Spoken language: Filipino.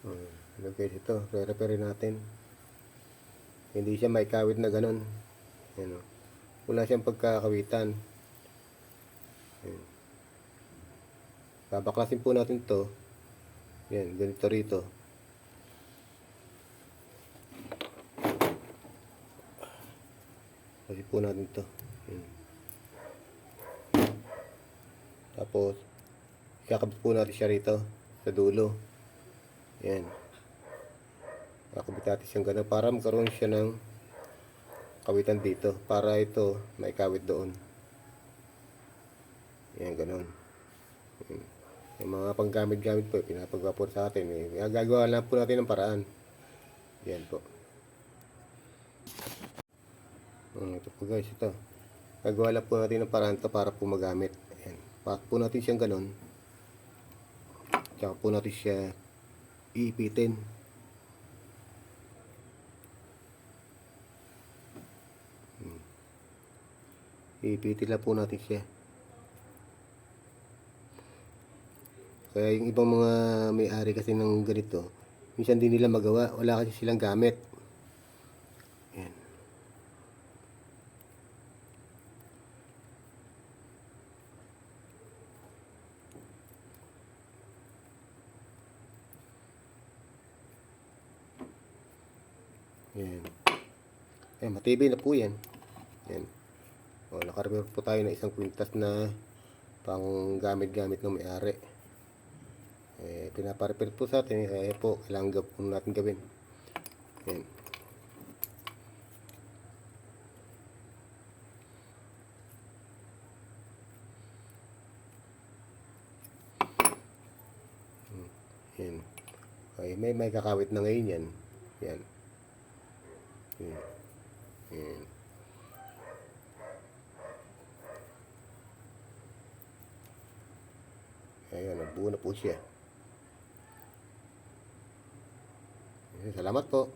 Ano guys, ito, re-repair natin. Hindi siya may kawit na ganun. Ayan, oh. Wala siyang pagkakawitan. Ayan. Babaklasin po natin to. Yan, ganito rito. Kasi po natin to. Yan. Tapos kakabit po natin siya rito sa dulo. Yan. Kakabit natin siyang gano'n para magkaroon siya ng kawitan dito. Para ito may kawit doon. Yan, gano'n. Yan. Yung mga panggamit-gamit po, pinapagwapor sa atin. Gagawa lang po natin ng paraan. Yan po. Ito po guys, ito. Gagawa lang po natin ng paraan to para po magamit. Ayan. Pack po natin siyang ganun. Tsaka po natin siya iipitin. Iipitin lang po natin siya. Kaya yung ibang mga may-ari kasi ng ganito, minsan din nila magawa. Wala kasi silang gamit. Ayan. Ayan. Ayan, matibay na po yan. Ayan. O, nakarepair po tayo ng isang kwintas na pang gamit-gamit ng may-ari. Pinaparepair po sa atin. Kaya po, kailangan po natin gawin. Ayan. Ayan. Okay, may kakawit na ngayon yan. Ayan. Ayan. Ayan. Ayan, nabuo na po siya. Salamat po.